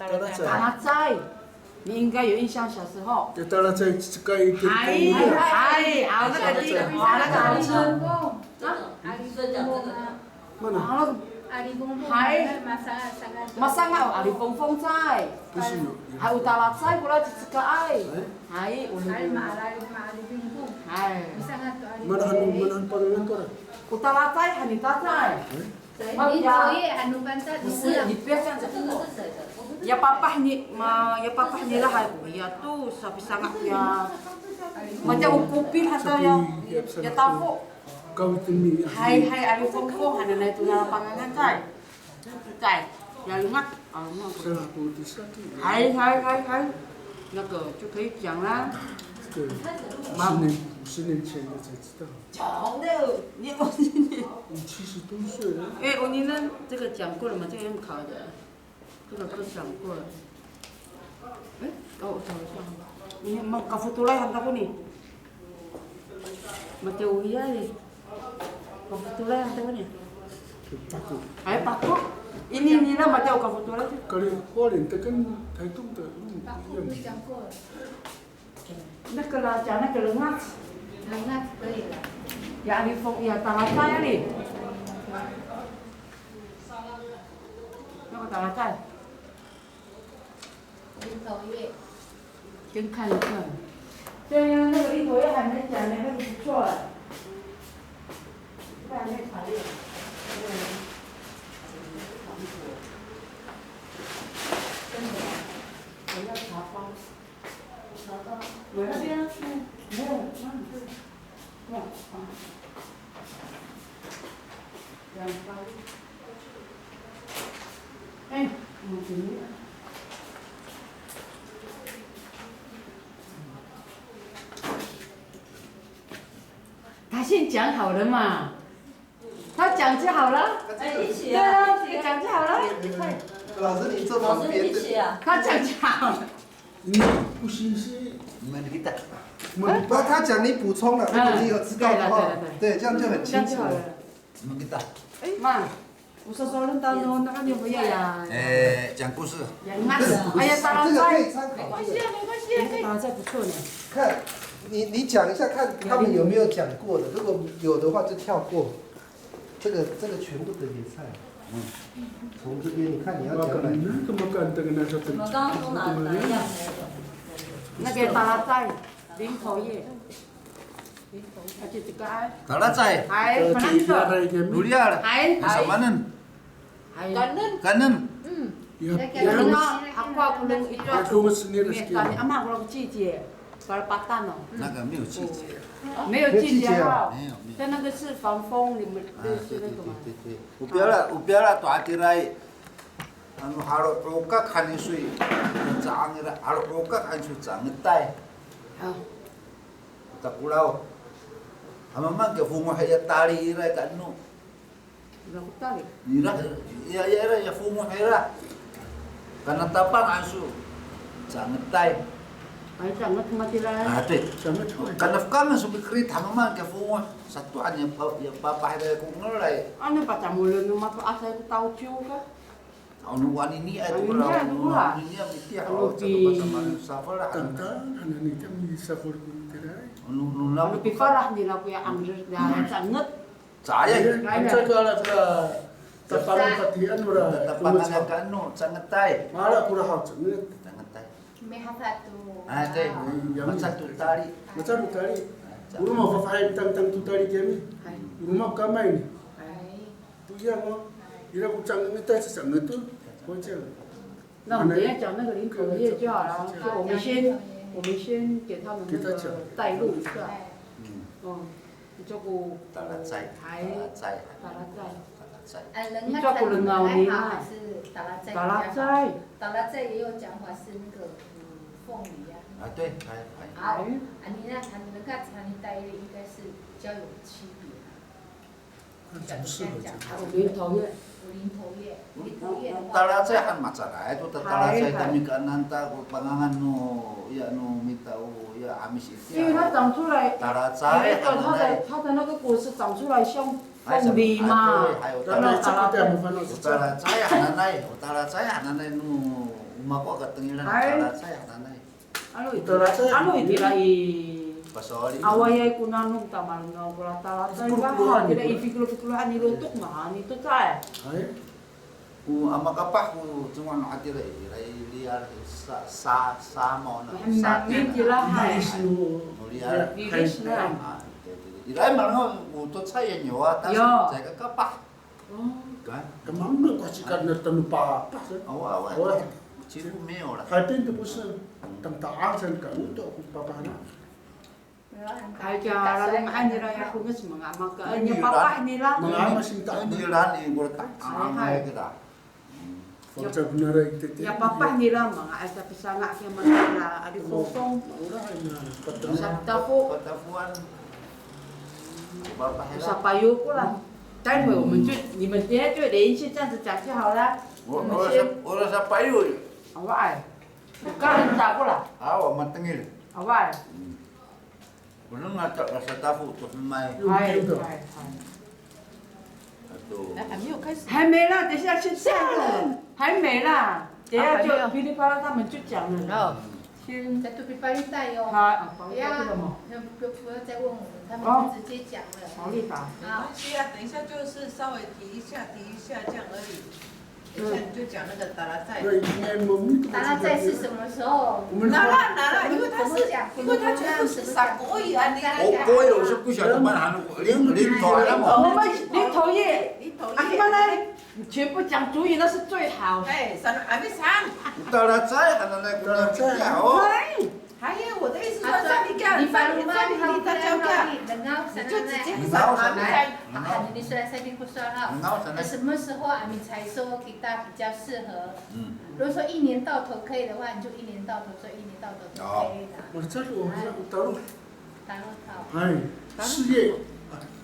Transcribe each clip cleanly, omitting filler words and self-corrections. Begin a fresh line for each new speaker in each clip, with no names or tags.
达拉在，你应该有印象，小时候。
达拉在这个一点。
好，那个地，哇，那个好吃。
mana？Masanga
ali fong cai.
不是有。
还有达拉在过来就这个爱。还有。
Mana pangalan ko?
Utara cai, hanita cai. Ni biasa ya papah ni lah ya tu sapi sangat ya macam kopi atau ya tahu.
Kau itu ni.
Hai ali fong hana na itu na pangangan cai. Cai, ya ingat
Salah putih sakit.
嗨，那个就可以讲啦。
对，50年前我才知道。
讲的，你50年。
你70多岁了。
你呢？这个讲过了嘛？这个用考的，这个都讲过了。我找一下。你mau kafu tulai hantar aku nih. Macam uya nih. Kafu tulai hantar aku nih.
Paku.
Paku. Ini lah macam kafu tulai.
Kalau Hualien tekan Taitung的路一样。
讲过了。
那个啦，讲那个lengat
可以了。
Ya di fong ya Talacai nih. Nó Talacai.
林头叶。
先看一看。对呀，那个林头叶还没讲呢，那个不错了。还没查列。我要查包。我那边没有，哇，2包。这里。他先讲好了嘛，他讲就好了。
一起
对啊，这个讲就好了。
老师，你坐旁边。
一起啊。
他讲就好了。
你不是？
你们你的。不，他讲你补充了，如果你有知道的话，对，这样就很清楚了。
你们kita。
妈，usaha tahun nak dia punya ya。
讲故事。
哎呀，达拉
这个可以
在。
参考。
没关系，
达拉在不错呢。
看，你讲一下，看他们有没有讲过的，如果有的话就跳过。这个全部的野菜。从这边你看你要讲哪？
我们刚刚说哪一样？
那个达拉在，林头叶。
达拉在。
还反正个。
卢利亚了。Sama nen? Kanen.
Kalau aku belum itu aku tanya ama kalau季节，kalau patan哦。
那个没有季节。
没有季节哈。
没有。
但那个是防风，你们是那个吗？
对。Upiara tu atirai. Anu harap roka kan isui. Cang ira harap roka kan isui cang ngetai. Tak pulau. Amang ke fungo haya tali ira kan nu.
Berapa tali?
Ira ya fungo haya. Karena tapang asu. Cang ngetai.
Ay, sangat mati lah.
Ate. Karena kami subikrit amang ke fungo satu anya ya papa haya ku ngelai.
Ano pa tamulan ng mga asa ko tao juga.
Anu wanini ay tu lah. Wanini ay miti ako sa sama safar lah.
Tangkan, anak itu bisa korban terai.
Anu
Ano pifarah nila kuya angger na sangat.
Saya.
Saya kalau tapangan patian mura.
Tapangan kanu sangat tay.
Malah kurang hot.
Sangat tay.
May satu.
Ada. Macam tu tali.
Macam tu tali. Rumah faham tentang tu tali kami. Rumah kami ni. Tu yang ira kucang ngetai sesang itu.
那我们等一下讲那个林口叶就好了，就我们先给他们那个带路一下。这个
达拉在。
达拉在。
你抓过人啊？你还是达拉在？达拉在也有讲法是那个凤梨啊。
对，
你呢？你们看，你带的应该是比较有区别。
林头叶。
Talacay kan masalah itu talacay kami kanan tahu pangangan nu ya nu minta ya amis itu.
因为它长出来，talacay 它的那个果实长出来像凤梨嘛。
talacay hananay nu rumah ko katengilan Talasay tanay.
Ano itirai
Pasoli.
awayay kunanong tamarungaw kula talasay ba? Tidak ipiklo-piklohan nilutok man ito tay.
Ay,
Ku amakapah ku cuma atira liar sa mo na sa.
Namit ilahay.
nice no.
Liar.
Lilis na.
Iray marang utot saya nyawa tas
Yo.
saya kapah. Kan?
Kamang ko sikat na tanupa pa.
Awa.
Awa.
Cipu meo lah.
Kaitin tapos tang taang san ka uto ako papana.
Ay kaya lang anira ya kumis mga makaanya papa nila.
Mga masing taon.
Nilan ibu tak. Ay kita.
Pagka bunara itete.
Ya papa nila mga ay sa pisanga kaya manila adi kosong.
Ura ay na patron.
Sabta po
Katafuan. Bapak
sa payo ko lang. 待会我们就你们今天就连一起这样子讲就好了。我们先，
我sa payo.
好吧哎，我刚才打过了，
Awa matengil.
好吧哎，
Kunang ngata sa tafu to mai.
哎哎
Ato.
还没有开始。
还没啦，等一下去下了，还没啦，等一下就噼里啪啦他们就讲了。
然后
先，
在杜比巴利带哦。
他
不要，
什么？
不要再问我们，他们就直接讲了。
毛利法。
没关系啊，等一下就是稍微提一下这样而已。等一下你就讲那个达拉赛。
达拉在是什么时候？
拿了，因为它全部是撒国语啊，
我有时不晓得蛮韩领导了嘛。
我们领头业，阿妈呢，全部讲主语那是最好。
哎，还没上。
达拉在还能来过来讲哦。
还有我的意思说，像你干，你他教干，你就直接上还没在。
你虽然三天不算哈，什么时候阿米才说kita比较适合？如果说一年到头可以的话，你就一年到头说一年到头都可以的。
我这我大陆。
大陆套。
哎，事业。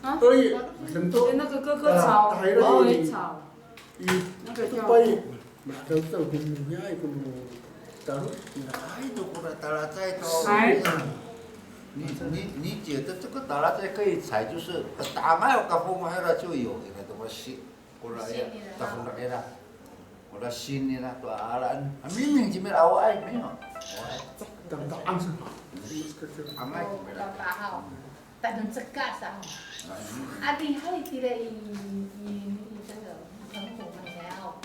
二月很多。
那个哥草，狗尾草。
那个叫。马都到公园爱公园。
itu kurang达拉在都。你觉得这个达拉在可以采，就是大麦有高峰还是就有的那种新，过来呀，大风来啦，过来新的啦，多阿兰，明明这边老爱没有，
等到安生。
阿麦这边啦。
爸爸哈，但能这干啥？阿弟还有这个这个很火嘛，想要。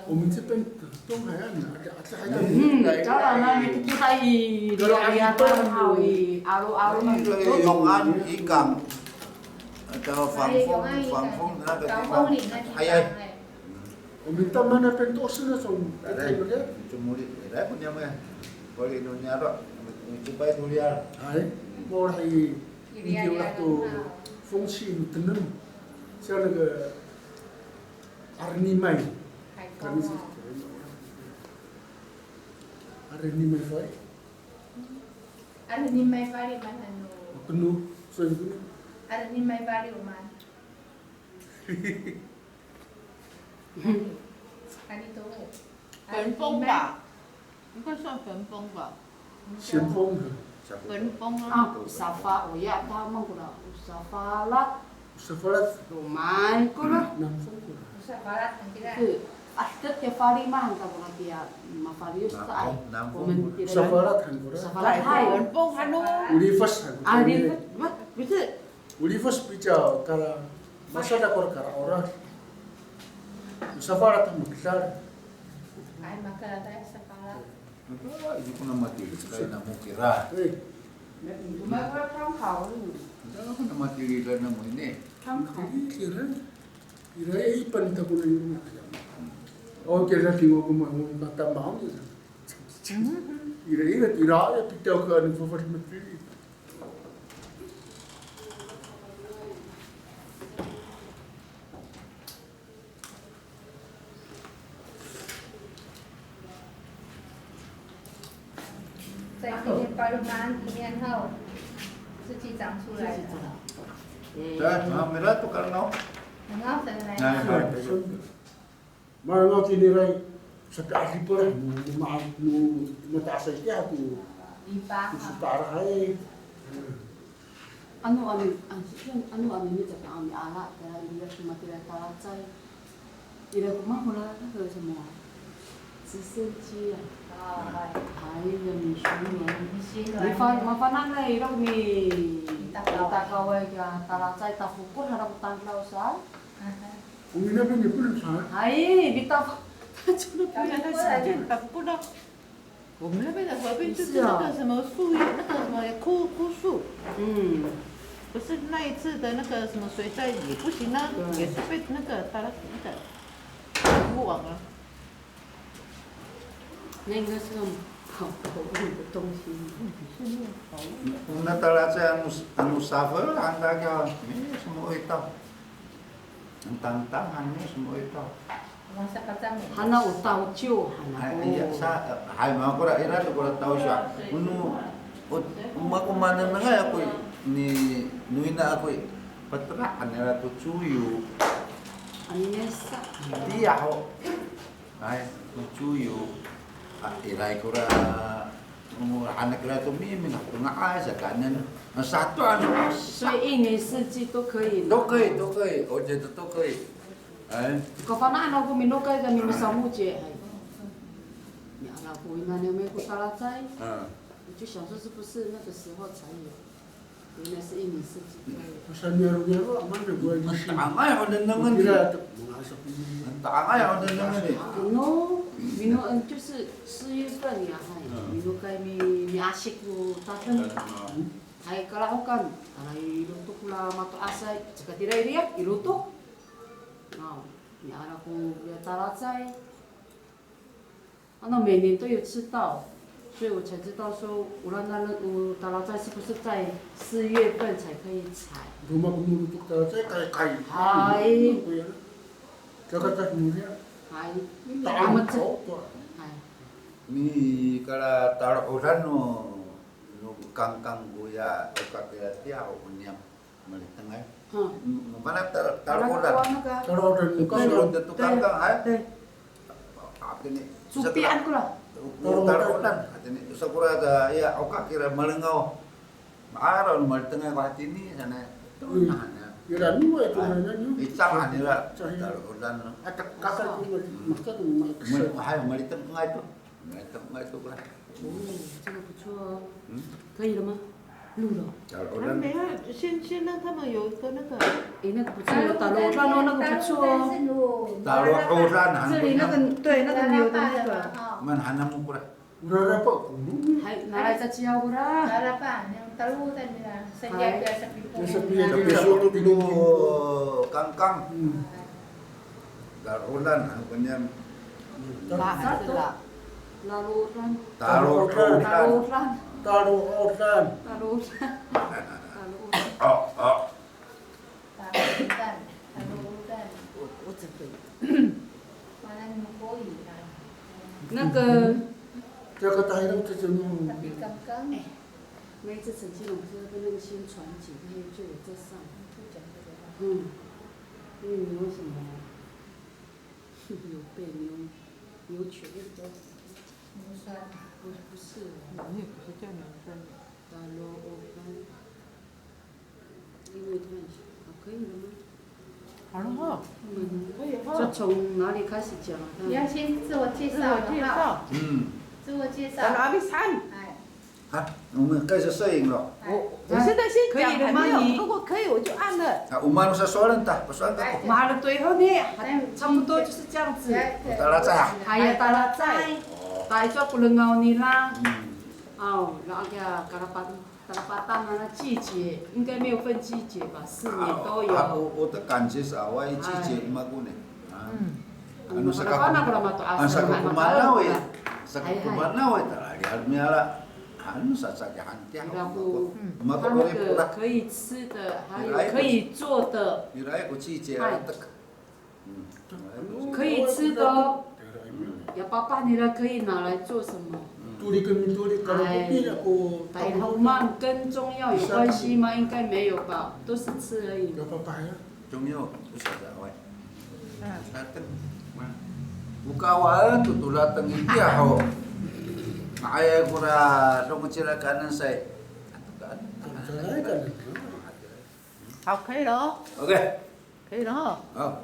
我们这边东海岸
当然了，你不在意lihat hal alu-alu
Long An ikan atau Fangfong na ayay.
我们他们那边都是那种，对不对？
Cumuli, dah punya mah. Kalau Indonesia tu, mencoba durian.
Ay, mau lagi video lah tu, 风气有真嫩，像那个Arnimai。Arnimai fai.
Arnimai fai mana nu?
Penuh, soal penuh.
Arnimai fai mana? Ani tu.
焚风吧，应该算焚风吧。
先锋。
焚风
啊，Safa, oh ya, tama ko na. Safalat.
Safalat.
Roman ko na.
Safalat ang kira.
Astet ke Fari mah ka bukan dia mafarius sa ay.
Safalat han ko.
Safalat hai.
焚风还弄。
Ulifas han.
Ah, Ulifas, what? Bisa.
Ulifas picha kara masada kor kara orang. Safalat han makisar.
Ay makala tayo safalat.
Hindi ko na matilis kayo na mukira.
Gumagawa kang kao.
Hindi ako na matiligan na mo ini.
Kang kao.
Kira ipan ta ko na yung oh kira tingo ko mo mata mau ni. Kira ya pitaw ka ni for matili.
在今年巴鲁曼1年后，自己长出来的。
Dah, merah tu kalau
很好，真的。
Mga tiniray sa taas pa rin, mataas ay kaya kung sa para ay.
Ano ni sa kami ala kaya hindi ko matira talacay. Ira ko mahula na sa semua. 直升机啊，
哦，
还有米巡逻。
你洗
你
卵。
麻烦那个伊那米大高位个，大拉在大富国还那个当老啥？
我们那边也不能查。
哎，你大富，他真的不
原来
能
是打不到。我们那边的河边就是那个什么树叶，那个什么枯树，不是那一次的那个什么水灾也不行啊，也是被那个打了那个不网了。
那应该是好物的东西。
那打拉在anu suffer anda kau ni semua itu. Tentang ni semua itu.
Masa kacang.
Hana utau ciu hana.
Iya sa hai mau kau ira tu kau tahu siapa. Unu umak mana nengah aku ni nuina aku peternak ira tu cuyu.
Anesa.
Dia ho. Hai cuyu. Irai kura anak kira tu mimi nak tengah aja kanan satu anak.
所以一年四季都可以。
都可以，我觉得都可以。哎。
可反正按照我们那个跟你们扫墓节，你按照我那年没过大拉斋，我就想说是不是那个时候才有？原来是一年四季。
Sannya mana gua di sini.
Tangai ada nengen. Tangai ada nengen ni.
No, mino 就是4月份呀，mino kay mi asik ko tatang. Ay kalaukan, ay iluto ko la mato asay, saka diray riya, iluto. No, ni anak ko ya tarazay. 每年都有吃到，所以我才知道说，乌兰达拉斋是不是在4月份才可以采
？Rumah penutup tarazay kayak.
Hai.
Jakarta Mulia.
Hai.
Tamat kau.
Ni kalau taruh orang no kangkang buaya dekat dia tiao punya melitengah. Mana taruh orang?
Taruh orang.
Kalau tentu kangkang, apa ni?
Supian ko lah.
Taruh orang. Ini sakura ada ya oka kira melengau. Araw melitengah kat ini sana.
Ira nu itu nanya nu.
Icang anira taruh orang.
Kakak tu makan.
Hai melitengah itu. 这
个不错哦。可以了吗？录了。
还没啊，先让他们有一个那个。
那个不错，打罗兰哦，那个不错哦。
打罗兰。
这里那个对那个牛的那个。
Man hanam mo pura.
Ura pa.
还拿来再加不啦
？Para pa, yung talutan nila. Sa Jepia sa Pilipinas.
Sa Pilipinas.
Kangkang. Darolan, ano kanya?
Taruhan.
Taruhan.
Talutan.
我只会。
Mana mo ko yun?
那个。
这个大人这种。
Tapi kangkang.
那一次陈庆龙不是跟那个宣传景，他就有在上。因为牛什么？牛背牛犬的。
牛酸。
不是。
那不是叫牛酸。
打罗兰。因为他可以了吗？
好了哈。
就从哪里开始讲？
你要先自我介绍。自我介绍。
阿比山。
好，我们开始摄影了。
我现在先讲，还没有，如果可以我就按了。
我们是说人的，不算的。
马了对后呢，差不多就是这样子。
达拉斋。
还有达拉斋，带着布伦奥尼啦。哦，然后个达拉巴当那季节应该没有分季节吧，4年都有。
我的感觉是awal季节嘛个呢。
Anu
saka kumana we. Saka kumana we tara di almiala. Anu sasaja hantia.
可以吃的，还有可以做的。可以吃的哦。要爸爸你了可以拿来做什么？白头曼跟中药有关系吗？应该没有吧，都是吃而已。
中药不晓得喂。Buka awal tu datang India ho. Ayah kura dong kecil kanan saya.
好，可以了哦。
OK。
可以了哈。
好。